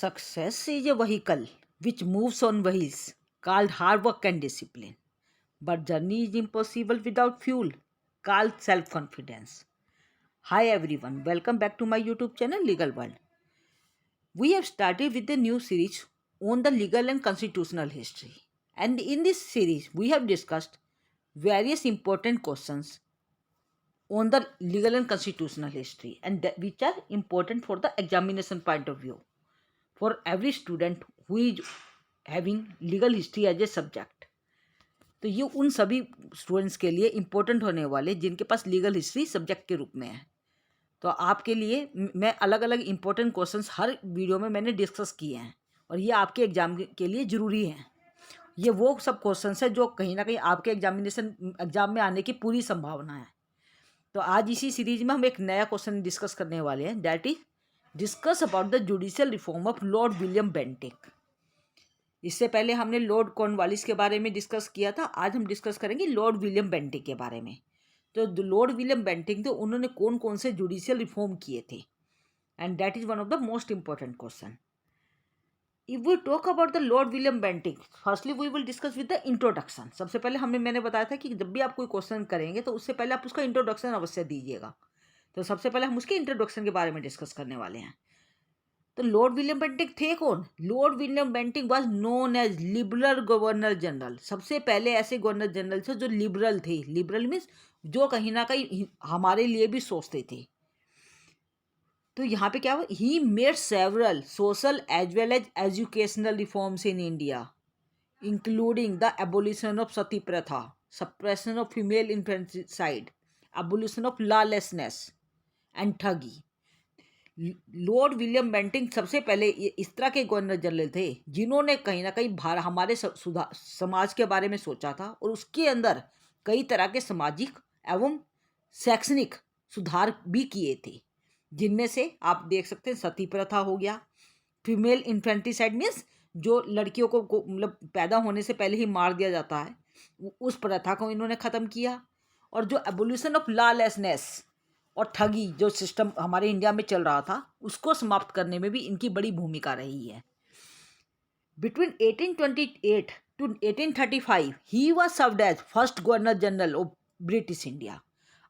Success is a vehicle which moves on wheels called hard work and discipline. But journey is impossible without fuel called self-confidence. Hi everyone, welcome back to my YouTube channel Legal World. We have started with a new series on the legal and constitutional history. And in this series, we have discussed various important questions on the legal and constitutional history and which are important for the examination point of view for every student who is having legal history as a subject. तो ये उन सभी students के लिए important होने वाले जिनके पास legal history subject के रूप में है. तो आपके लिए मैं अलग अलग इम्पोर्टेंट क्वेश्चंस हर वीडियो में मैंने डिस्कस किए हैं और ये आपके एग्जाम के लिए ज़रूरी हैं. ये वो सब क्वेश्चंस हैं जो कहीं ना कहीं आपके एग्जाम में आने की पूरी संभावना है. तो आज इसी सीरीज में हम एक नया क्वेश्चन डिस्कस करने वाले हैं, that is discuss about the judicial reform of Lord William Bentinck. इससे पहले हमने लॉर्ड कॉर्नवालिस के बारे में डिस्कस किया था. आज हम डिस्कस करेंगे लॉर्ड विलियम बेंटिक के बारे में. तो लॉर्ड विलियम बेंटिक तो उन्होंने कौन कौन से जुडिशियल रिफॉर्म किए थे, and that is one of the most important question. If we talk about the Lord William Bentinck, firstly we will discuss with the introduction. सबसे पहले मैंने बताया था कि जब भी आप कोई क्वेश्चन करेंगे तो उससे पहले आप उसका इंट्रोडक्शन अवश्य दीजिएगा. तो सबसे पहले हम उसके इंट्रोडक्शन के बारे में डिस्कस करने वाले हैं. तो लॉर्ड विलियम बेंटिक थे कौन? Lord William Bentinck was known as liberal governor general. सबसे पहले ऐसे गवर्नर जनरल थे जो लिबरल थे. लिबरल मीन्स जो कहीं ना कहीं हमारे लिए भी सोचते थे. तो यहाँ पे क्या हुआ? He made several social as well as educational reforms in India, including the abolition of sati pratha, suppression of female infanticide, abolition of lawlessness and thuggee. Lord William Bentinck सबसे पहले इस तरह के गवर्नर जनरल थे जिन्होंने कहीं ना कहीं हमारे समाज के बारे में सोचा था और उसके अंदर कई तरह के सामाजिक एवं शैक्षणिक सुधार भी किए थे, जिनमें से आप देख सकते हैं सती प्रथा हो गया, फीमेल इन्फेंटिसाइड मीन्स जो लड़कियों को मतलब पैदा होने से पहले ही मार दिया जाता है, उस प्रथा को इन्होंने ख़त्म किया. और जो एबोल्यूशन ऑफ लॉलेसनेस और ठगी जो सिस्टम हमारे इंडिया में चल रहा था उसको समाप्त करने में भी इनकी बड़ी भूमिका रही है. Between 1828 to 1835 he was served as first governor general of British India.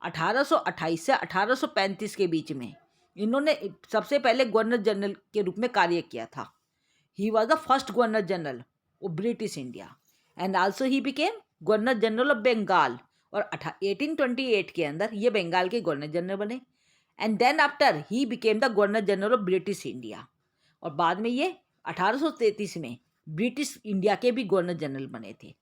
1828 से 1835 के बीच में इन्होंने सबसे पहले गवर्नर जनरल के रूप में कार्य किया था. He was the first governor general of British India and also he became governor general of Bengal. और 1828 के अंदर ये बंगाल के गवर्नर जनरल बने. And then after he became the governor general of British India. और बाद में ये 1833 में ब्रिटिश इंडिया के भी गवर्नर जनरल बने थे.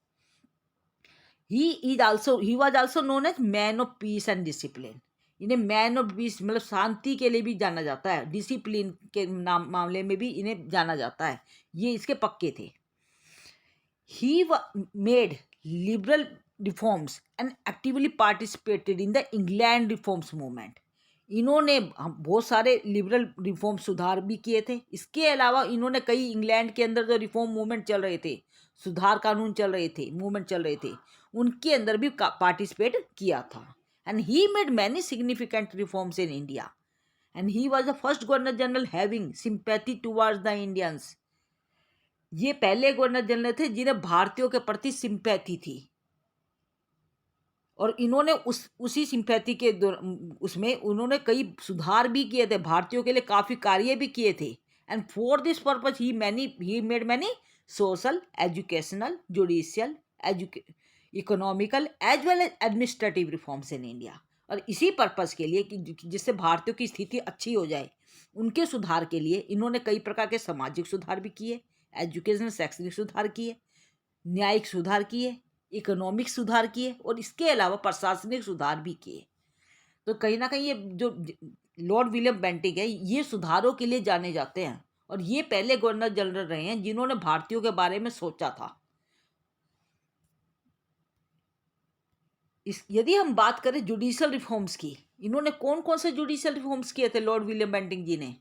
He was also known as man of peace and discipline. इन्हें मैन ऑफ पीस मतलब शांति के लिए भी जाना जाता है, डिसिप्लिन के मामले में भी इन्हें जाना जाता है. ये इसके पक्के थे. He made liberal reforms and actively participated in the England reforms movement. इन्होंने बहुत सारे लिबरल रिफॉर्म सुधार भी किए थे. इसके अलावा इन्होंने कई इंग्लैंड के अंदर जो रिफॉर्म मूवमेंट चल रहे थे, सुधार कानून चल रहे थे, मूवमेंट चल रहे थे, उनके अंदर भी पार्टिसिपेट किया था. And he made many significant reforms in India and he was the first governor general having sympathy towards the Indians. ये पहले गवर्नर जनरल थे जिन्हें भारतीयों के प्रति सिंपैथी थी और इन्होंने उसी सिंपैथी के उसमें उन्होंने कई सुधार भी किए थे, भारतीयों के लिए काफ़ी कार्य भी किए थे. And for this purpose he made many social, educational, judicial, economical as well as administrative reforms in India. और इसी पर्पज़ के लिए कि जिससे भारतीयों की स्थिति अच्छी हो जाए, उनके सुधार के लिए इन्होंने कई प्रकार के सामाजिक सुधार भी किए, एजुकेशनल शैक्षणिक सुधार किए, न्यायिक सुधार किए, इकोनॉमिक सुधार किए और इसके अलावा प्रशासनिक सुधार भी किए. तो कहीं ना कहीं ये जो लॉर्ड विलियम बेंटिक है ये सुधारों के लिए जाने जाते हैं और ये पहले गवर्नर जनरल रहे हैं जिन्होंने भारतीयों के बारे में सोचा था. यदि हम बात करें जुडिशियल रिफॉर्म्स की, इन्होंने कौन कौन से जुडिशियल रिफॉर्म्स किए थे लॉर्ड विलियम बेंटिक जी ने?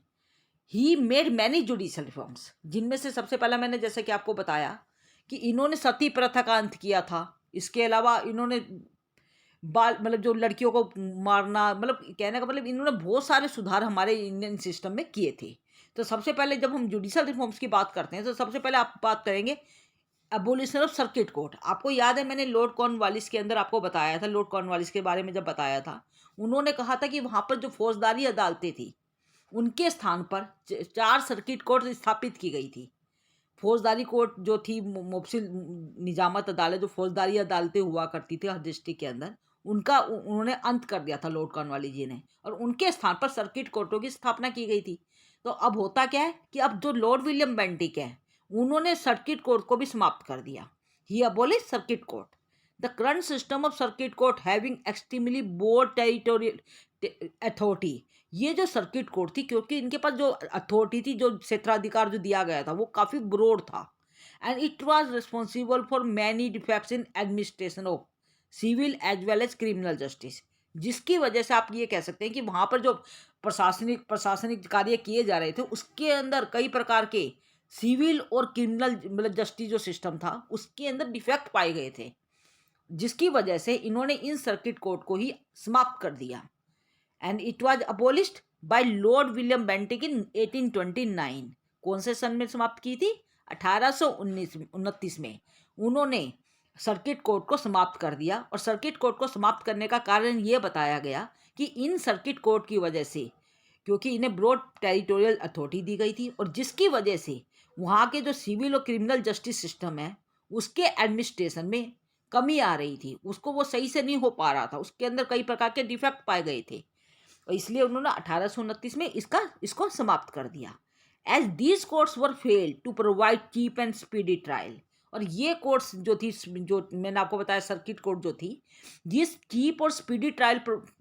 ही मेड मैनी जुडिशियल रिफॉर्म्स, जिनमें से सबसे पहला मैंने जैसे कि आपको बताया कि इन्होंने सती प्रथा का अंत किया था. इसके अलावा इन्होंने मतलब जो लड़कियों को मारना, मतलब कहने का मतलब इन्होंने बहुत सारे सुधार हमारे इंडियन सिस्टम में किए थे. तो सबसे पहले जब हम जुडिशल रिफॉर्म्स की बात करते हैं तो सबसे पहले आप बात करेंगे एबोलिशन ऑफ सर्किट कोर्ट। आपको याद है मैंने लॉर्ड कॉर्नवालिस के अंदर आपको बताया था, लॉर्ड कॉर्नवालिस के बारे में जब बताया था, उन्होंने कहा था कि वहाँ पर जो फौजदारी अदालतें थी उनके स्थान पर 4 सर्किट कोर्ट स्थापित की गई थी। फौजदारी कोर्ट जो थी मुफसिल निजामत अदालत, जो फौजदारी अदालतें हुआ करती थी हर डिस्ट्रिक्ट के अंदर, उनका उन्होंने अंत कर दिया था लॉर्ड कॉर्नवालिस जी ने, और उनके स्थान पर सर्किट कोर्टों की स्थापना की गई थी। तो अब होता क्या है कि अब जो लॉर्ड विलियम बेंटिक है उन्होंने सर्किट कोर्ट को भी समाप्त कर दिया। He abolish circuit court. The current system of circuit court having extremely broad territorial authority. ये जो सर्किट कोर्ट थी, क्योंकि इनके पास जो अथॉरिटी थी, जो क्षेत्राधिकार जो दिया गया था वो काफ़ी ब्रॉड था, and it was responsible for many defects in administration of civil as well as criminal justice. जिसकी वजह से आप ये कह सकते हैं कि वहाँ पर जो प्रशासनिक कार्य किए जा रहे थे उसके अंदर कई प्रकार के सिविल और क्रिमिनल मतलब जस्टिस जो सिस्टम था उसके अंदर डिफेक्ट पाए गए थे, जिसकी वजह से इन्होंने इन सर्किट कोर्ट को ही समाप्त कर दिया। And it was abolished by Lord William Bentinck in 1829। कौन से सन में समाप्त की थी? 1829 में उन्होंने सर्किट कोर्ट को समाप्त कर दिया। और सर्किट कोर्ट को समाप्त करने का कारण ये बताया गया कि इन सर्किट कोर्ट की वजह से, क्योंकि इन्हें ब्रॉड टेरिटोरियल अथॉरिटी दी गई थी और जिसकी वजह से वहाँ के जो सिविल और क्रिमिनल जस्टिस सिस्टम है उसके एडमिनिस्ट्रेशन में कमी आ रही थी, उसको वो सही से नहीं हो पा रहा था, उसके अंदर कई प्रकार के डिफेक्ट पाए गए थे, और इसलिए उन्होंने 1829 में इसको समाप्त कर दिया। As these courts were fail to provide cheap and speedy trial. और ये कोर्ट्स जो थी, जो मैंने आपको बताया सर्किट कोर्ट जो थी, जिस चीप और स्पीडी ट्रायल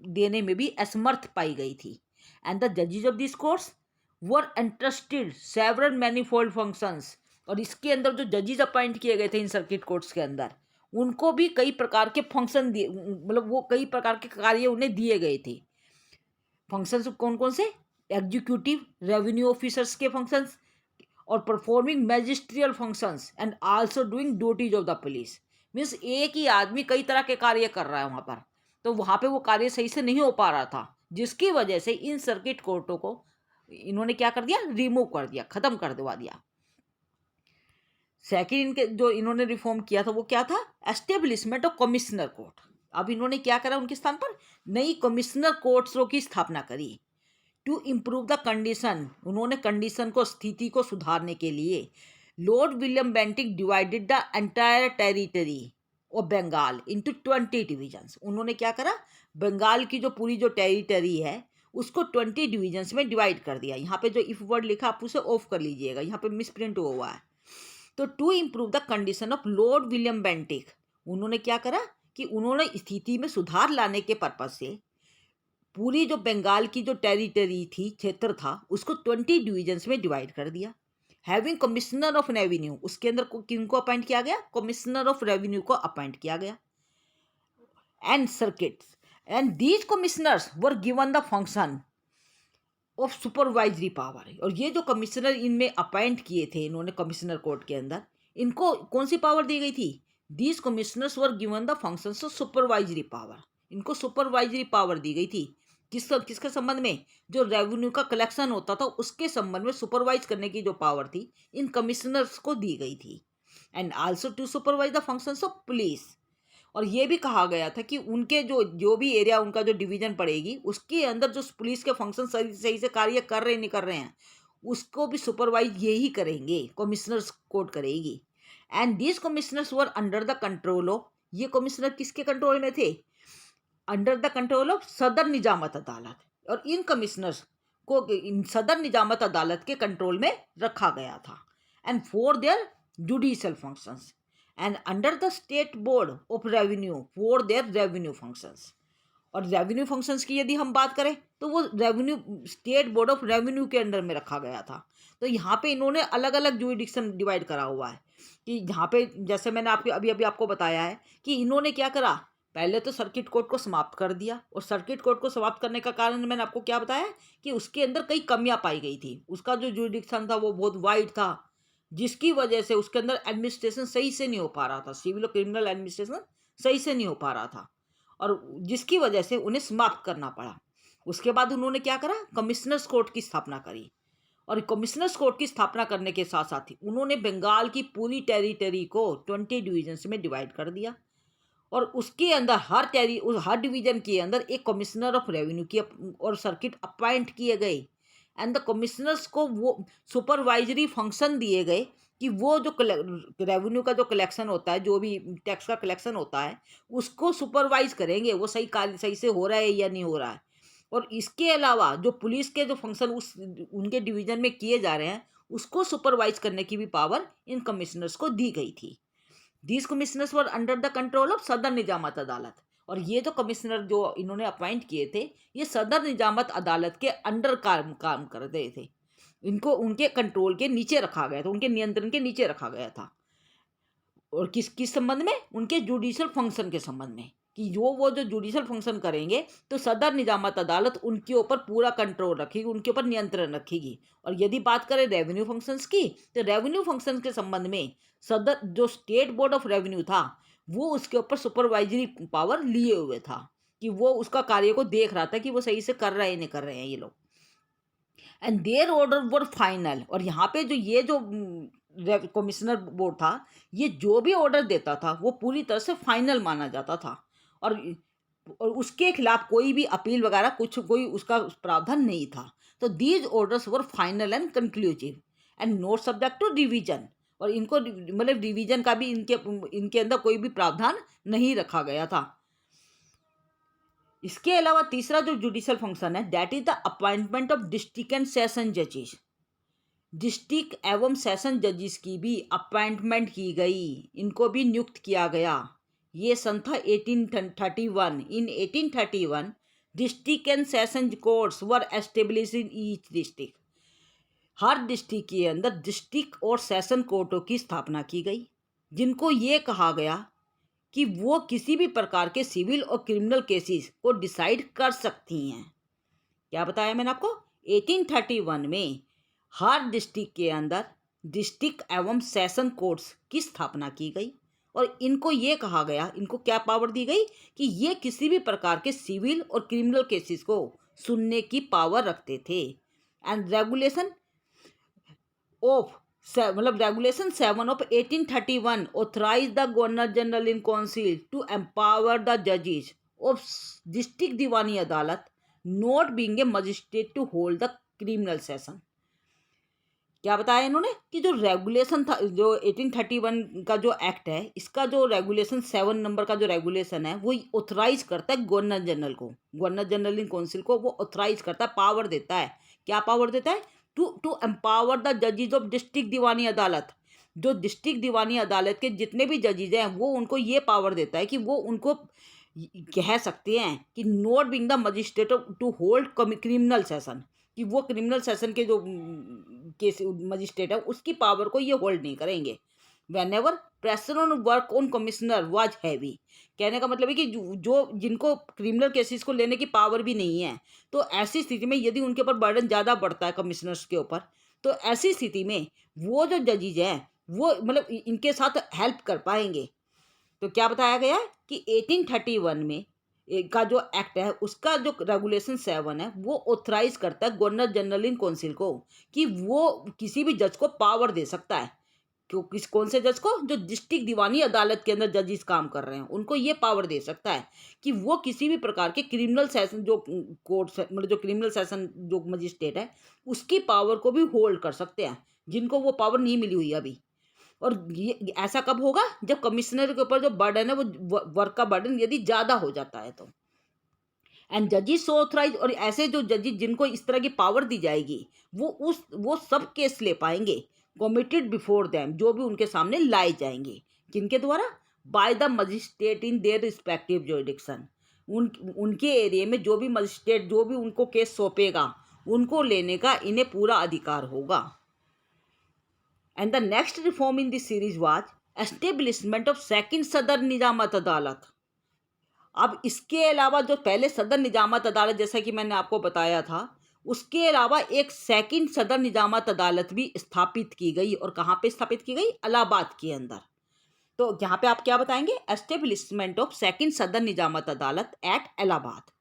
देने में भी असमर्थ पाई गई थी। एंड द जजेस of this courts were interested several manifold functions. और इसके अंदर जो जजेस अपॉइंट किए गए थे इन सर्किट कोर्ट्स के अंदर, उनको भी कई प्रकार के फंक्शन दिए, मतलब वो कई प्रकार के कार्य उन्हें दिए गए थे। फंक्शंस कौन कौन से? एग्जीक्यूटिव, रेवेन्यू ऑफिसर्स के फंक्शंस, और performing magisterial functions, and also doing duties of the police. Means एक ही आदमी कई तरह के कार्य कर रहा है वहाँ पर, तो वहाँ पे वो कार्य सही से नहीं हो पा रहा था, जिसकी वजह से इन सर्किट कोर्टों को इन्होंने क्या कर दिया? रिमूव कर दिया, खत्म कर दवा दिया। सेकेंड इनके जो इन्होंने रिफॉर्म किया था वो क्या था? Establishment of commissioner court. अब इन्होंने क्या करा? उनके स्थान पर नई कमिश्नर कोर्ट्सों की स्थापना करी। टू इम्प्रूव द कंडीशन, उन्होंने कंडीशन को, स्थिति को सुधारने के लिए Lord William Bentinck divided the entire territory of Bengal into 20 divisions. उन्होंने क्या करा? बंगाल की जो पूरी जो टेरिटरी है उसको 20 डिविजन्स में डिवाइड कर दिया। यहाँ पे जो इफ वर्ड लिखा आप उसे ऑफ कर लीजिएगा, यहाँ पे मिसप्रिंट हुआ है। तो to improve the condition of Lord William Bentinck, उन्होंने क्या करा कि उन्होंने स्थिति में सुधार लाने के पर्पज से पूरी जो बंगाल की जो टेरिटरी थी, क्षेत्र था, उसको 20 डिविजन्स में डिवाइड कर दिया। हैविंग कमिश्नर ऑफ रेवेन्यू, उसके अंदर किनको अपॉइंट किया गया? कमिश्नर ऑफ रेवेन्यू को अपॉइंट किया गया। And circuits, and these commissioners were given the function of supervisory power. और ये जो कमिश्नर इनमें अपॉइंट किए थे इन्होंने कमिश्नर कोर्ट के अंदर, इनको कौन सी पावर दी गई थी? These commissioners were given the functions of supervisory power. इनको सुपरवाइजरी पावर दी गई थी। किसके संबंध में? जो रेवेन्यू का कलेक्शन होता था उसके संबंध में सुपरवाइज करने की जो पावर थी इन कमिश्नर्स को दी गई थी। And also to supervise the functions of police. और ये भी कहा गया था कि उनके जो भी एरिया, उनका जो डिवीजन पड़ेगी, उसके अंदर जो पुलिस के फंक्शन सही से कार्य कर रहे नहीं कर रहे हैं उसको भी सुपरवाइज ये ही करेंगे, कमिश्नर्स कोर्ट करेगी। And this commissioners were under the control of, ये कमिश्नर किसके कंट्रोल में थे? अंडर द कंट्रोल ऑफ सदर निजामत अदालत। और इन कमिश्नर्स को सदर निजामत अदालत के कंट्रोल में रखा गया था। And for their judicial functions, and under the state board of revenue for their revenue functions. और रेवेन्यू फंक्शंस की यदि हम बात करें तो वो revenue state board of revenue के अंडर में रखा गया था। तो यहाँ पे इन्होंने अलग अलग जुरिडिक्शन डिवाइड करा हुआ है कि यहाँ पे जैसे मैंने अभी आपको बताया है कि इन्होंने क्या करा? पहले तो सर्किट कोर्ट को समाप्त कर दिया, और सर्किट कोर्ट को समाप्त करने का कारण मैंने आपको क्या बताया कि उसके अंदर कई कमियां पाई गई थी। उसका जो जुरिडिक्शन था वो बहुत वाइड था, जिसकी वजह से उसके अंदर एडमिनिस्ट्रेशन सही से नहीं हो पा रहा था, सिविल और क्रिमिनल एडमिनिस्ट्रेशन सही से नहीं हो पा रहा था, और जिसकी वजह से उन्हें समाप्त करना पड़ा। उसके बाद उन्होंने क्या करा? कमिश्नर्स कोर्ट की स्थापना करी। और कमिश्नर्स कोर्ट की स्थापना करने के साथ साथ ही उन्होंने बंगाल की पूरी टेरिटरी को 20 डिविजन्स में डिवाइड कर दिया और उसके अंदर हर डिवीजन के अंदर एक कमिश्नर ऑफ रेवेन्यू की और सर्किट अपॉइंट किए गए एंड द कमिश्नर्स को वो सुपरवाइजरी फंक्शन दिए गए कि वो जो रेवेन्यू का जो कलेक्शन होता है, जो भी टैक्स का कलेक्शन होता है, उसको सुपरवाइज करेंगे वो सही से हो रहा है या नहीं हो रहा है। और इसके अलावा जो पुलिस के जो फंक्शन उनके डिवीजन में किए जा रहे हैं उसको सुपरवाइज करने की भी पावर इन कमिश्नर्स को दी गई थी। These commissioners were under the control of सदर निजामत अदालत। और ये जो कमिश्नर जो इन्होंने अपॉइंट किए थे ये सदर निजामत अदालत के अंडर काम कर रहे थे। इनको उनके कंट्रोल के नीचे रखा गया था, उनके नियंत्रण के नीचे रखा गया था। और किस संबंध में? उनके जुडिशियल फंक्शन के संबंध में, कि वो जो जुडिशियल फंक्शन करेंगे तो सदर निजामत अदालत उनके ऊपर पूरा कंट्रोल रखेगी, उनके ऊपर नियंत्रण रखेगी। और यदि बात करें रेवेन्यू फंक्शंस की, तो रेवेन्यू फंक्शंस के संबंध में सदर जो स्टेट बोर्ड ऑफ रेवेन्यू था वो उसके ऊपर सुपरवाइजरी पावर लिए हुए था, कि वो उसका कार्य को देख रहा था कि वो सही से कर रहे हैं नहीं कर रहे हैं ये लोग। And their order were final. और यहाँ पे जो कमिश्नर बोर्ड था, ये जो भी ऑर्डर देता था वो पूरी तरह से फाइनल माना जाता था और उसके खिलाफ कोई भी अपील वगैरह कोई उसका प्रावधान नहीं था। तो these orders were final and conclusive and not subject to revision. और इनको मतलब रिवीजन का भी इनके अंदर कोई भी प्रावधान नहीं रखा गया था। इसके अलावा तीसरा जो जुडिशियल फंक्शन है that is the appointment of district and session जजेस। डिस्ट्रिक्ट एवं सेशन जजेस की भी अपॉइंटमेंट की गई, इनको भी नियुक्त किया गया। ये सन था 1831। इन 1831 district and session courts were establish in each district. Her district के अंदर डिस्ट्रिक्ट और सेशन कोर्टों की स्थापना की गई, जिनको ये कहा गया कि वो किसी भी प्रकार के सिविल और क्रिमिनल केसेस को डिसाइड कर सकती हैं। क्या बताया मैंने आपको? 1831 में हर डिस्ट्रिक्ट के अंदर डिस्ट्रिक्ट एवं सेशन कोर्ट्स की स्थापना की गई और इनको ये कहा गया, इनको क्या पावर दी गई कि ये किसी भी प्रकार के सिविल और क्रिमिनल केसेस को सुनने की पावर रखते थे। And regulation of regulation 7 of 1831 authorized the Governor General in Council to empower the judges of district Diwani Adalat not being a magistrate to hold the criminal session। क्या बताया इन्होंने कि जो रेगुलेशन था, जो 1831 का जो एक्ट है, इसका जो रेगुलेशन 7 नंबर का जो रेगुलेशन है वो ऑथराइज करता है गवर्नर जनरल को, गवर्नर जनरल इन काउंसिल को वो ऑथराइज करता है, पावर देता है। क्या पावर देता है? टू एम्पावर द जजेज ऑफ डिस्ट्रिक्ट दीवानी अदालत। जो डिस्ट्रिक्ट दीवानी अदालत के जितने भी जजेज हैं वो उनको ये पावर देता है कि वो उनको कह सकते हैं कि not being the magistrate to hold criminal session, कि वो क्रिमिनल सेशन के जो केस मजिस्ट्रेट है उसकी पावर को ये होल्ड नहीं करेंगे। Whenever pressure on work on commissioner was heavy। कहने का मतलब है कि जो जिनको क्रिमिनल केसेस को लेने की पावर भी नहीं है, तो ऐसी स्थिति में यदि उनके ऊपर बर्डन ज़्यादा बढ़ता है कमिश्नर्स के ऊपर, तो ऐसी स्थिति में वो जो जजेज हैं वो इनके साथ हेल्प कर पाएंगे। तो क्या बताया गया है कि 1831 में का जो एक्ट है उसका जो रेगुलेशन 7 है वो ऑथराइज करता है गवर्नर जनरल इन काउंसिल को कि वो किसी भी जज को पावर दे सकता है। क्यों? कौन से जज को? जो डिस्ट्रिक्ट दीवानी अदालत के अंदर जजेस काम कर रहे हैं उनको ये पावर दे सकता है कि वो किसी भी प्रकार के क्रिमिनल सेशन जो कोर्ट जो क्रिमिनल सेशन जो मजिस्ट्रेट है उसकी पावर को भी होल्ड कर सकते हैं, जिनको वो पावर नहीं मिली हुई अभी। और ये ऐसा कब होगा? जब कमिश्नर के ऊपर जो बर्डन है वो वर्क का बर्डन यदि ज़्यादा हो जाता है तो। एंड जजेस सो ऑथराइज। और ऐसे जो जजेस जिनको इस तरह की पावर दी जाएगी वो सब केस ले पाएंगे कमिटेड बिफोर देम, जो भी उनके सामने लाए जाएंगे। किनके द्वारा? By the magistrate in their respective jurisdiction. उनके एरिया में जो भी मजिस्ट्रेट जो भी उनको केस सौंपेगा उनको लेने का इन्हें पूरा अधिकार होगा। And the next reform in this series was establishment of second Sadar Nizamat अदालत। अब इसके अलावा जो पहले सदर निजामत अदालत जैसा कि मैंने आपको बताया था, उसके अलावा एक सेकंड सदर निजामत अदालत भी स्थापित की गई। और कहाँ पे स्थापित की गई? इलाहाबाद के अंदर। तो यहाँ पे आप क्या बताएंगे? Establishment of second Sadar Nizamat अदालत एट इलाहाबाद।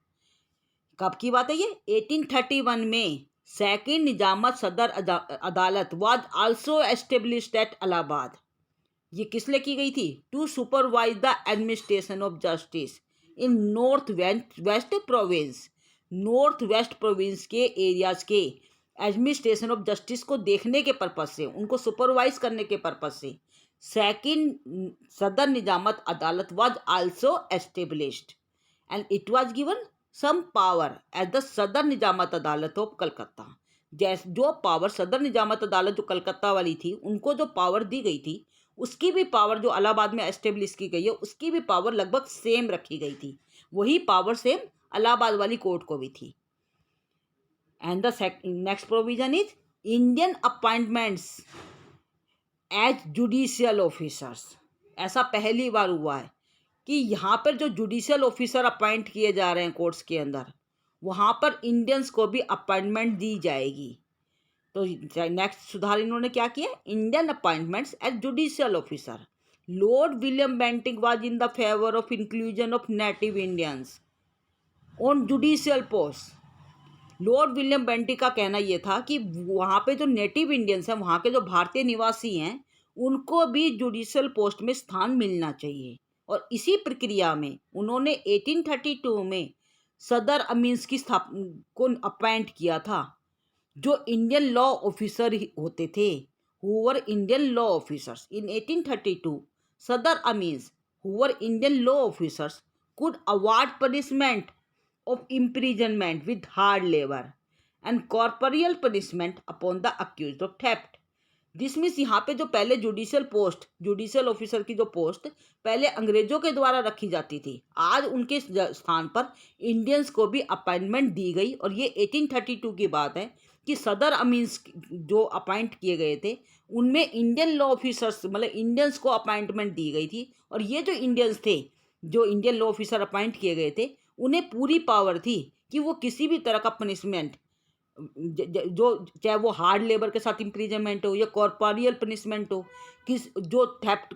कब की बात है ये? 1831 में second Nizamat Sadar Adalat was also established at Allahabad. ये किस लिए की गई थी? To supervise the administration of justice in north west province. North west province के एरियाज के एडमिनिस्ट्रेशन ऑफ जस्टिस को देखने के पर्पज से, उनको सुपरवाइज करने के पर्पज से second Sadar Nizamat Adalat was also established and it was given some power as the Sadar Nizamat अदालत ऑफ कलकत्ता। जैसे जो पावर सदर निजामत अदालत जो कलकत्ता वाली थी, उनको जो पावर दी गई थी, उसकी भी पावर जो इलाहाबाद में एस्टेब्लिश की गई है, उसकी भी पावर लगभग सेम रखी गई थी। वही पावर सेम इलाहाबाद वाली कोर्ट को भी थी। And the next provision is Indian appointments as judicial officers. ऐसा पहली बार हुआ है कि यहाँ पर जो जुडिशियल ऑफिसर अपॉइंट किए जा रहे हैं कोर्ट्स के अंदर, वहाँ पर इंडियंस को भी अपॉइंटमेंट दी जाएगी। तो नेक्स्ट सुधार इन्होंने क्या किया? Indian appointments as judicial officer. Lord William Bentinck was in the favour of inclusion of native Indians on judicial post. Lord William Bentinck का कहना यह था कि वहाँ पे जो नेटिव इंडियंस हैं, वहाँ के जो भारतीय निवासी हैं, उनको भी जुडिशियल पोस्ट में स्थान मिलना चाहिए। और इसी प्रक्रिया में उन्होंने 1832 में सदर अमीन्स की स्थापना को अपॉइंट किया था, जो इंडियन लॉ ऑफिसर होते थे, who were Indian law officers. In 1832 Sadr Amins who were Indian law officers could award punishment of imprisonment with hard labor and corporeal punishment upon the accused of theft. This means यहाँ पे जो पहले judicial officer की जो post पहले अंग्रेजों के द्वारा रखी जाती थी, आज उनके स्थान पर इंडियंस को भी अपॉइंटमेंट दी गई। और ये 1832 की बात है कि सदर अमीन्स जो अपॉइंट किए गए थे, उनमें इंडियन लॉ ऑफिसर्स मतलब इंडियंस को अपॉइंटमेंट दी गई थी। और ये जो इंडियंस थे, जो इंडियन लॉ ऑफिसर अपॉइंट किए गए थे, उन्हें पूरी पावर थी कि वो किसी भी तरह का पनिशमेंट, जो चाहे वो हार्ड लेबर के साथ इम्प्रिजनमेंट हो या कॉर्पोरियल पनिशमेंट हो, किस जो थेफ्ट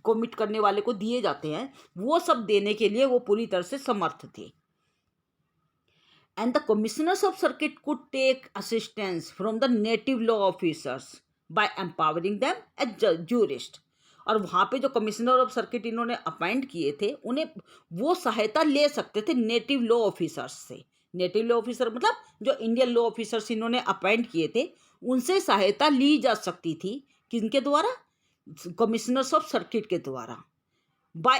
कमिट करने वाले को दिए जाते हैं, वो सब देने के लिए वो पूरी तरह से समर्थ थे। And the commissioners of circuit could take assistance from the native law officers by empowering them as jurist. और वहाँ पे जो कमिश्नर ऑफ सर्किट इन्होंने अपॉइंट किए थे, उन्हें वो सहायता ले सकते थे नेटिव लॉ ऑफिसर्स से। नेटिव लॉ ऑफिसर मतलब जो इंडियन लॉ ऑफिसर्स इन्होंने अपॉइंट किए थे, उनसे सहायता ली जा सकती थी। किनके द्वारा? कमिश्नर्स ऑफ सर्किट के द्वारा। By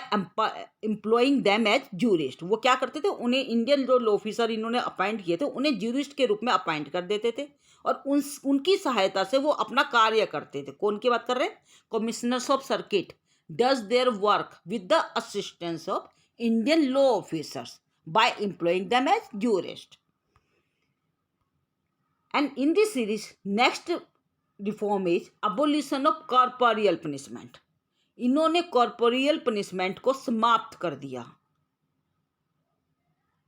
employing them as jurist. वो क्या करते थे? उन्हें इंडियन जो लॉ ऑफिसर इन्होंने अपॉइंट किए थे, उन्हें जूरिस्ट के रूप में अपॉइंट कर देते थे और उनकी सहायता से वो अपना कार्य करते थे। कौन की बात कर रहे हैं? Commissioners of circuit does their work with the assistance of Indian law officers by employing them as jurist. And in this series next reform is abolition of corporeal punishment. इन्होंने कॉर्पोरियल पनिशमेंट को समाप्त कर दिया।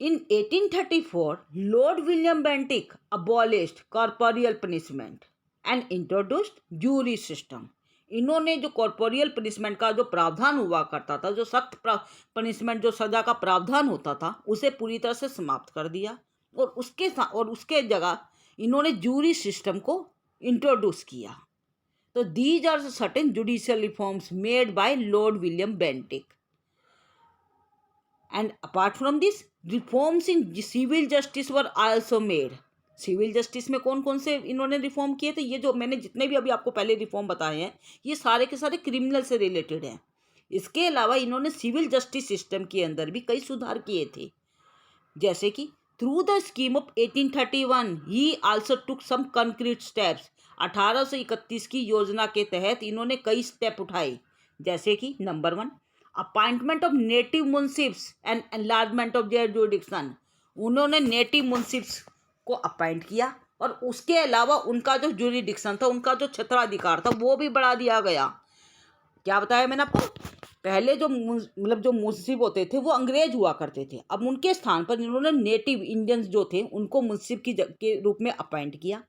In 1834 Lord William Bentinck abolished corporeal punishment and introduced jury system. इन्होंने जो corporeal punishment का जो प्रावधान हुआ करता था, जो सख्त पनिशमेंट जो सजा का प्रावधान होता था, उसे पूरी तरह से समाप्त कर दिया। और उसके जगह इन्होंने जूरी सिस्टम को इंट्रोड्यूस किया। तो these are certain judicial reforms made by Lord William Bentinck. And apart from this, reforms in civil justice were also made. Civil justice में कौन कौन से इन्होंने रिफॉर्म किए थे? ये जो मैंने जितने भी अभी आपको पहले रिफॉर्म बताए हैं, ये सारे के सारे क्रिमिनल से रिलेटेड हैं। इसके अलावा इन्होंने सिविल जस्टिस सिस्टम के अंदर भी कई सुधार किए थे, जैसे कि through the scheme of 1831 he also took some concrete steps. 1831 की योजना के तहत इन्होंने कई स्टेप उठाए, जैसे कि number 1 appointment of native munsifs and enlargement of their jurisdiction. उन्होंने नेटिव मुंसिफ्स को अपॉइंट किया और उसके अलावा उनका जो जुरिडिक्शन था, उनका जो क्षेत्राधिकार था, वो भी बढ़ा दिया गया। क्या बताया मैंने आपको? पहले जो जो मुंसिफ होते थे वो अंग्रेज हुआ करते थे। अब उनके स्थान पर इन्होंने नेटिव इंडियंस जो थे उनको मुंसिफ के रूप में अपॉइंट किया।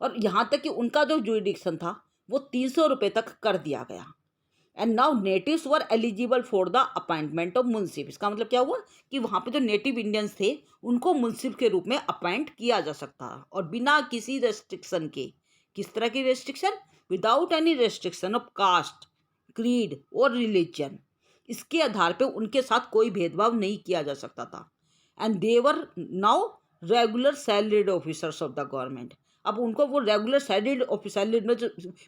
और यहाँ तक कि उनका जो जुरिडिक्शन था वो 300 रुपये तक कर दिया गया। And now natives were eligible for the appointment of munsif. इसका मतलब क्या हुआ कि वहाँ पे जो नेटिव इंडियंस थे उनको मुंसिफ के रूप में अपॉइंट किया जा सकता है, और बिना किसी रेस्ट्रिक्शन के। किस तरह की restriction? Without any restriction of caste, creed और रिलीजन। इसके आधार पे उनके साथ कोई भेदभाव नहीं किया जा सकता था। And they were now regular salaried officers of the government. अब उनको वो रेगुलर सैलरीड में जो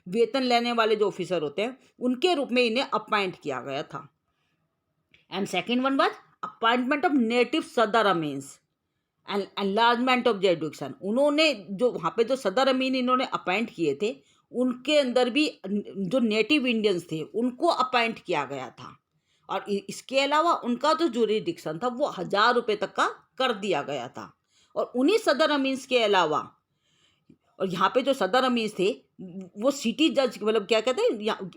वेतन लेने वाले जो ऑफिसर होते हैं उनके रूप में इन्हें अपॉइंट किया गया था। And second one was appointment of native Sadr Amins and enlargement of jurisdiction. उन्होंने जो वहाँ पे जो सदर अमीन इन्होंने अपॉइंट किए थे उनके अंदर भी जो नेटिव इंडियंस थे उनको अपॉइंट किया गया था, और इसके अलावा उनका जो जुरिडिक्शन था वो 1000 रुपये तक का कर दिया गया था। और उन्हीं सदर अमीन्स के अलावा, और यहाँ पे जो सदर अमीन्स थे वो सिटी जज, मतलब क्या कहते हैं,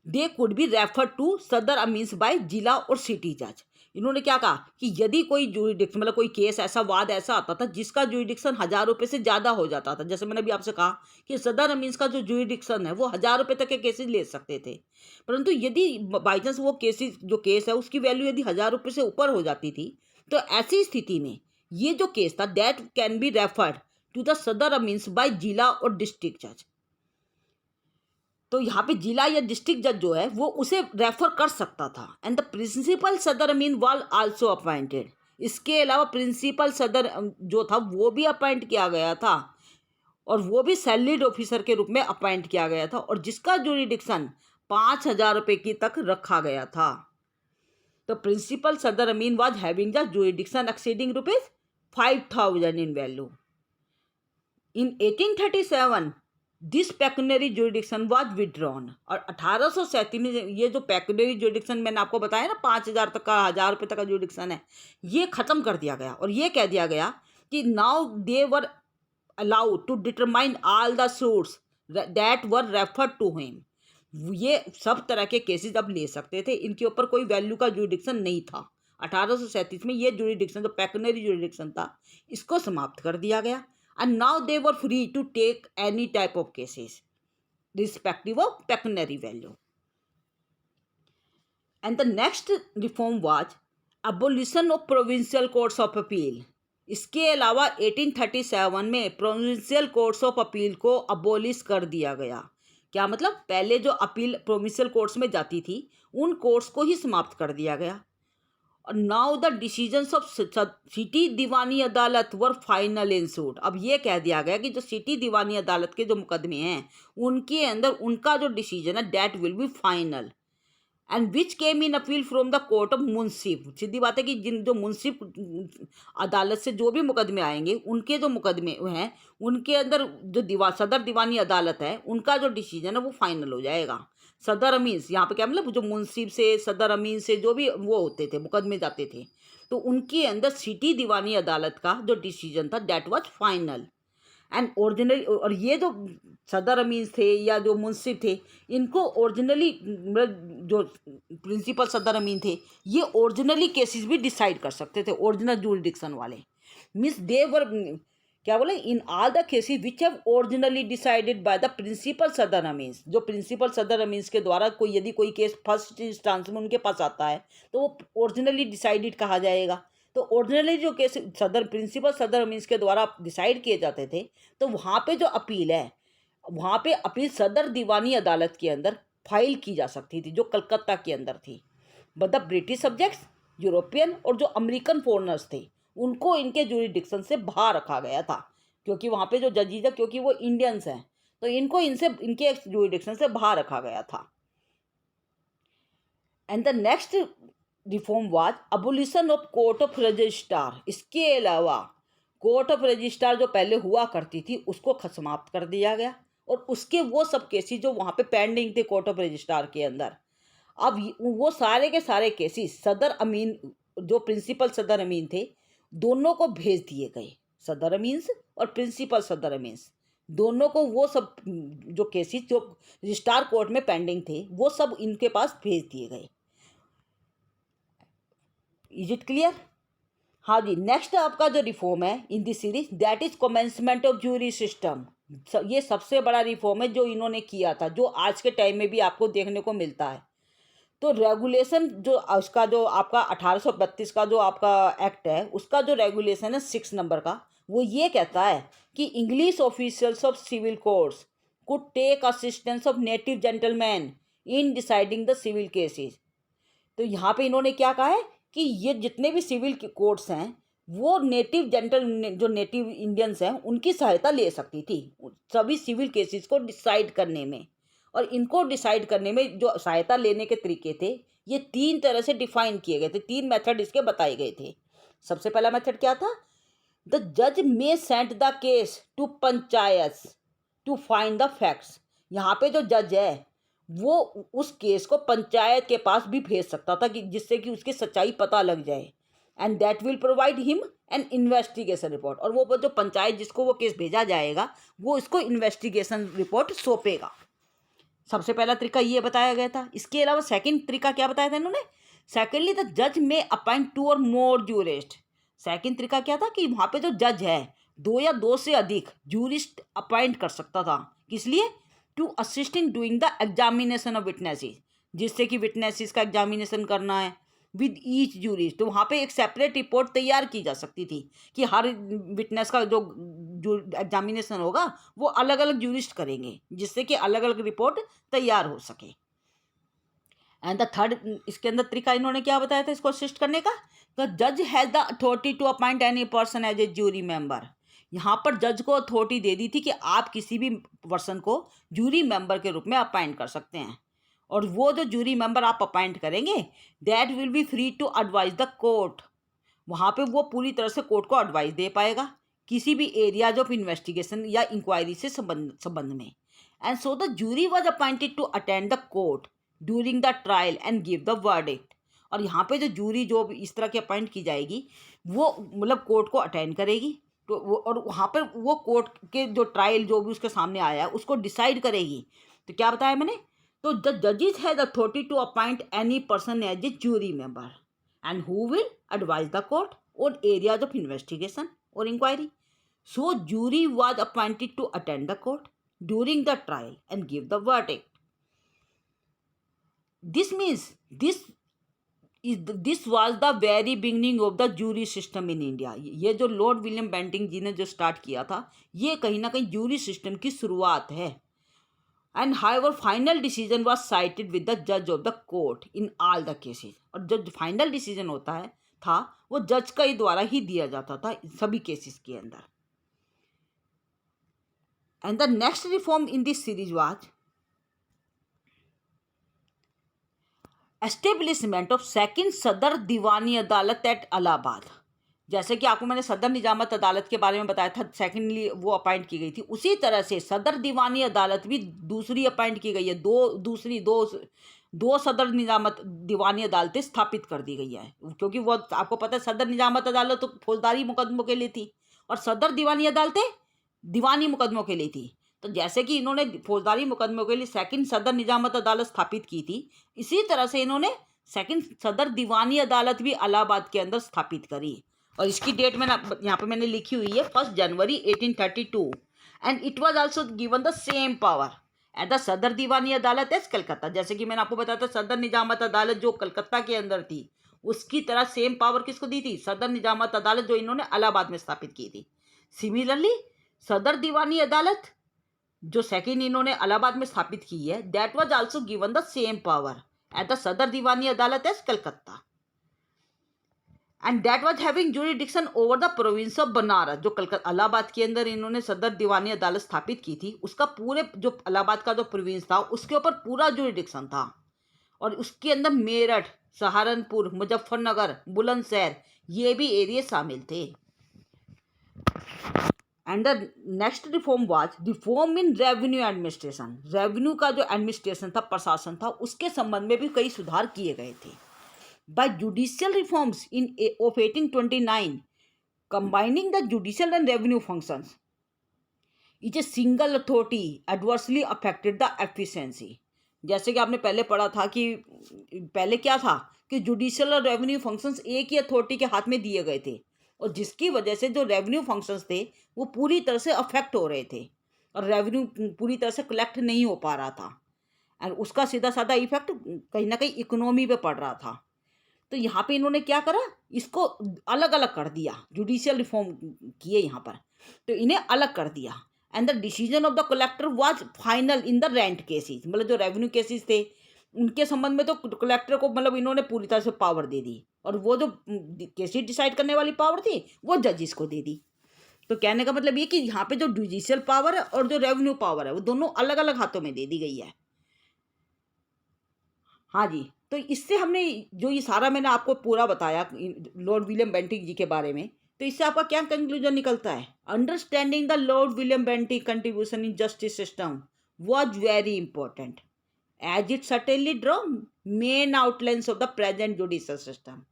they could be refer to Sadar amins by zila और सिटी जज। इन्होंने क्या कहा कि यदि कोई जुरिडिक्शन, मतलब कोई केस ऐसा, वाद ऐसा आता था जिसका जुरिडिक्शन 1000 रुपये से ज़्यादा हो जाता था, जैसे मैंने अभी आपसे कहा कि सदर अमीन्स का जो जुरिडिक्शन है वो 1000 रुपये तक के केसेस ले सकते थे, परंतु यदि बाई चांस वो केसेस, जो केस है उसकी वैल्यू यदि 1000 रुपये से ऊपर हो जाती थी, तो ऐसी स्थिति में ये जो केस था that can be referred to the Sadar amins by zila और डिस्ट्रिक्ट जज। तो यहाँ पे जिला या डिस्ट्रिक्ट जज जो है वो उसे रेफर कर सकता था। And the principal Sadr Amin was also appointed. इसके अलावा प्रिंसिपल सदर जो था वो भी अपॉइंट किया गया था, और वो भी सैलरीड ऑफिसर के रूप में अपॉइंट किया गया था, और जिसका जुरिडिक्शन 5000 रुपये की तक रखा गया था। तो principal Sadr Amin was having the jurisdiction exceeding ₹5000 in value. In 1837 this pecuniary jurisdiction was withdrawn. और 1837 में ये जो पेक्युनरी जुरिडिक्शन मैंने आपको बताया ना, 5000 तक का, 1000 रुपये तक का जुरिडिक्शन है, ये ख़त्म कर दिया गया, और ये कह दिया गया कि now they were allowed to determine all the suits that were referred to him. ये सब तरह के केसेस अब ले सकते थे, इनके ऊपर कोई वैल्यू का जुरिडिक्शन नहीं था। 1837 में ये जुरिडिक्शन, जो पेक्युनरी जुरिडिक्शन था, इसको समाप्त कर दिया गया। And now they were free to take any type of cases irrespective of pecuniary value. And the next reform was abolition of provincial courts of appeal. इसके अलावा 1837 में प्रोविंशियल कोर्ट्स ऑफ अपील को अबोलिश कर दिया गया। क्या मतलब? पहले जो अपील प्रोविंशियल कोर्ट्स में जाती थी उन कोर्ट्स को ही समाप्त कर दिया गया। और now the decisions of city Diwani Adalat were final in suit. अब ये कह दिया गया कि जो सिटी दीवानी अदालत के जो मुकदमे हैं उनके अंदर उनका जो डिसीजन है that will be final, and which came in appeal from the court of munsif. सीधी बात है कि जिन जो मुंसिफ अदालत से जो भी मुकदमे आएंगे उनके जो मुकदमे हैं उनके अंदर जो सदर दीवानी अदालत है उनका जो डिसीजन है वो फाइनल हो जाएगा। सदर अमीन्स, यहाँ पे क्या मतलब, जो मुंसिफ से, सदर अमीन से जो भी वो होते थे, मुकदमे जाते थे, तो उनके अंदर सिटी दीवानी अदालत का जो डिसीजन था that was final and originally. और ये जो सदर अमीन थे या जो मुंसिफ थे, इनको ओरिजिनली, जो प्रिंसिपल सदर अमीन थे, ये ओरिजिनली केसेस भी डिसाइड कर सकते थे, ओरिजिनल जुरिडिक्शन वाले। मीन्स दे वर, क्या बोले, in all the cases which have originally decided by the principal Sadar amins. जो प्रिंसिपल सदर अमीन्स के द्वारा कोई यदि कोई केस फर्स्ट इंस्टांस में उनके पास आता है तो वो ओरिजिनली डिसाइडेड कहा जाएगा। तो ओरिजिनली जो केस प्रिंसिपल सदर अमीन्स के द्वारा डिसाइड किए जाते थे, तो वहाँ पे जो अपील है, वहाँ पे अपील सदर दीवानी अदालत के अंदर फाइल की जा सकती थी, जो कलकत्ता के अंदर थी। But the British subjects, European और जो अमेरिकन फॉरेनर्स थे, उनको इनके जुरिडिक्शन से बाहर रखा गया था, क्योंकि वहाँ पे जो जजेस है, क्योंकि वो इंडियंस हैं, तो इनको इनके जुरिडिक्शन से बाहर रखा गया था। And the next reform was abolition of court of registrar. इसके अलावा कोर्ट ऑफ रजिस्ट्रार जो पहले हुआ करती थी उसको समाप्त कर दिया गया, और उसके वो सब केसेस जो वहाँ पे पेंडिंग थे कोर्ट ऑफ रजिस्ट्रार के अंदर, अब वो सारे के सारे केसेस सदर अमीन, जो प्रिंसिपल सदर अमीन थे, दोनों को भेज दिए गए। सदर अमीन्स और प्रिंसिपल सदर अमीन्स दोनों को वो सब जो केसेस जो रजिस्ट्रार कोर्ट में पेंडिंग थे वो सब इनके पास भेज दिए गए। Is it clear? हाँ जी। नेक्स्ट आपका जो रिफॉर्म है इन this series that is commencement of jury system. ये सबसे बड़ा रिफॉर्म है जो इन्होंने किया था, जो आज के टाइम में भी आपको देखने को मिलता है। तो रेगुलेशन जो उसका जो आपका 1832 का जो आपका एक्ट है, उसका जो रेगुलेशन है 6 नंबर का, वो ये कहता है कि English officials of civil courts could take assistance of native gentleman in deciding the civil cases. तो यहाँ पे इन्होंने क्या कहा है कि ये जितने भी सिविल कोर्ट्स हैं वो नेटिव जो नेटिव इंडियंस हैं उनकी सहायता ले सकती थी सभी सिविल केसेस को डिसाइड करने में। और इनको डिसाइड करने में जो सहायता लेने के तरीके थे, ये 3 तरह से डिफाइन किए गए थे, 3 मेथड इसके बताए गए थे। सबसे पहला मेथड क्या था? द जज may send the case to panchayat to find the facts. यहाँ पे जो जज है वो उस केस को पंचायत के पास भी भेज सकता था कि जिससे कि उसकी सच्चाई पता लग जाए। And that will provide him an investigation report. और वो जो पंचायत जिसको वो केस भेजा जाएगा वो इसको इन्वेस्टिगेशन रिपोर्ट सौंपेगा। सबसे पहला तरीका ये बताया गया था। इसके अलावा सेकंड तरीका क्या बताया था इन्होंने? सेकेंडली द जज में अपॉइंट 2 और मोर जूरिस्ट। सेकंड तरीका क्या था कि वहाँ पे जो जज है 2 या 2 से अधिक जूरिस्ट अपॉइंट कर सकता था। किस लिए? To assist in doing the examination of witnesses, जिससे कि विटनेसेस का एग्जामिनेशन करना है विद ईच जूरिस्ट। तो वहाँ पे एक सेपरेट रिपोर्ट तैयार की जा सकती थी कि हर विटनेस का जो एग्जामिनेशन होगा वो अलग अलग जूरिस्ट करेंगे, जिससे कि अलग अलग रिपोर्ट तैयार हो सके। एंड द थर्ड, इसके अंदर तरीका इन्होंने क्या बताया था इसको असिस्ट करने का? द जज has the authority to appoint any person as a jury member. यहाँ पर जज को अथॉरिटी दे दी थी कि आप किसी भी पर्सन को जूरी मेंबर के रूप में अपॉइंट कर सकते हैं। और वो जो जूरी मेंबर आप अपॉइंट करेंगे that will be free to advise the court. वहाँ पे वो पूरी तरह से कोर्ट को एडवाइस दे पाएगा किसी भी एरियाज ऑफ इन्वेस्टिगेशन या इंक्वायरी से संबंध में। And so the jury was appointed to attend the court during the trial and give the verdict. और यहाँ पे जो जूरी जो इस तरह की अपॉइंट की जाएगी वो मतलब कोर्ट को अटेंड करेगी, तो वो और वहाँ पर वो कोर्ट के जो ट्रायल जो भी उसके सामने आया है उसको डिसाइड करेगी। तो क्या बताया मैंने? तो द जजेस has authority to appoint any person as a jury member and who will advise the court on areas of investigation और inquiry. So jury was appointed to attend the court during the trial and give the verdict. This means this was the very beginning of the jury system in India. ये जो Lord William Bentinck जी ने जो start किया था ये कहीं ना कहीं जूरी सिस्टम की शुरुआत है। And however final decision was cited with the जज of the court in all the cases. और जो फाइनल डिसीजन होता है था वो जज का ही द्वारा ही दिया जाता था सभी केसेस के अंदर। And the next reform in this series was establishment of second सदर दीवानी अदालत एट इलाहाबाद। जैसे कि आपको मैंने सदर निजामत अदालत के बारे में बताया था, सेकेंडली वो अपॉइंट की गई थी, उसी तरह से सदर दीवानी अदालत भी दूसरी अपॉइंट की गई है। दो सदर निजामत दीवानी अदालतें स्थापित कर दी गई है, क्योंकि वो आपको पता है सदर निजामत अदालत तो फौजदारी मुकदमों के लिए थी और सदर दीवानी अदालतें दीवानी मुकदमों के लिए थी। तो जैसे कि इन्होंने फौजदारी मुकदमों के लिए सेकंड सदर निजामत अदालत स्थापित की थी, इसी तरह से इन्होंने सेकंड सदर दीवानी अदालत भी इलाहाबाद के अंदर स्थापित करी। और इसकी डेट मैंने यहाँ पे मैंने लिखी हुई है 1 जनवरी 1832। And it was also given the same power at the Sadar Diwani Adalat as Calcutta. जैसे कि मैंने आपको बताया था सदर निजामत अदालत जो कलकत्ता के अंदर थी उसकी तरह सेम पावर किसको दी थी? सदर निजामत अदालत जो इन्होंने इलाहाबाद में स्थापित की थी। सिमिलरली सदर दीवानी अदालत जो सेकंड इन्होंने इलाहाबाद में स्थापित की है that was also given the same power at the Sadar Diwani Adalat as Calcutta. And that was having jurisdiction over the province of Banaras. जो कलकत्ता इलाहाबाद के अंदर इन्होंने सदर दीवानी अदालत स्थापित की थी उसका पूरे जो इलाहाबाद का जो प्रोविंस था उसके ऊपर पूरा जुरिडिक्शन था। और उसके अंदर मेरठ, सहारनपुर, मुजफ्फरनगर, बुलंदशहर ये भी एरिया शामिल थे। And the next reform was reform in revenue administration. Revenue का जो एडमिनिस्ट्रेशन था, प्रशासन था, उसके संबंध में भी कई सुधार किए गए थे। By judicial reforms in of 1829 combining the judicial and revenue functions is a single authority adversely affected the efficiency. जैसे कि आपने पहले पढ़ा था कि पहले क्या था कि जुडिशियल और रेवेन्यू फंक्शंस एक ही अथॉरिटी के हाथ में दिए गए थे और जिसकी वजह से जो रेवेन्यू फंक्शंस थे वो पूरी तरह से अफेक्ट हो रहे थे और रेवेन्यू पूरी तरह से कलेक्ट नहीं हो पा रहा था। एंड उसका सीधा साधा इफेक्ट कहीं ना कहीं इकोनॉमी पे पड़ रहा था। तो यहाँ पे इन्होंने क्या करा, इसको अलग अलग कर दिया, जुडिशियल रिफॉर्म किए यहाँ पर, तो इन्हें अलग कर दिया। And the decision of the collector was final in the rent cases, मतलब जो रेवेन्यू केसेस थे उनके संबंध में तो कलेक्टर को मतलब इन्होंने पूरी तरह से पावर दे दी, और वो जो केसेस डिसाइड करने वाली पावर थी वो जजिस को दे दी। तो कहने का मतलब ये कि यहाँ पे जो जुडिशियल पावर है और जो रेवेन्यू पावर है वो दोनों अलग अलग हाथों में दे दी गई है। हाँ जी, तो इससे हमने जो ये सारा मैंने आपको पूरा बताया लॉर्ड विलियम बेंटिक जी के बारे में, तो इससे आपका क्या कंक्लूजन निकलता है? Understanding the Lord William Bentinck contribution in justice system was very important as it certainly draw main outlines of the present judicial system.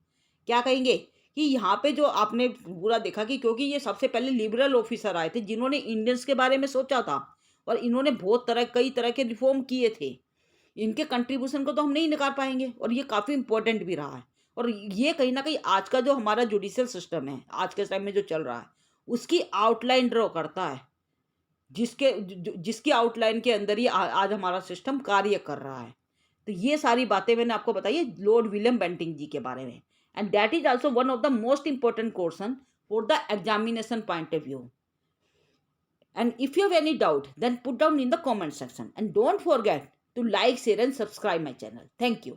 क्या कहेंगे कि यहाँ पे जो आपने पूरा देखा कि क्योंकि ये सबसे पहले लिबरल ऑफिसर आए थे जिन्होंने इंडियंस के बारे में सोचा था, और इन्होंने बहुत कई तरह के रिफॉर्म किए थे, इनके कंट्रीब्यूशन को तो हम नहीं नकार पाएंगे, और ये काफ़ी इंपॉर्टेंट भी रहा है। और ये कहीं ना कहीं आज का जो हमारा जुडिशियल सिस्टम है आज के टाइम में जो चल रहा है उसकी आउटलाइन ड्रॉ करता है, जिसकी आउटलाइन के अंदर ही आज हमारा सिस्टम कार्य कर रहा है। तो ये सारी बातें मैंने आपको बताई है लॉर्ड विलियम बेंटिंक जी के बारे में, and that is also one of the most important question for the examination point of view. And if you have any doubt, then put down in the comment section. And don't forget to like, share and subscribe my channel. Thank you.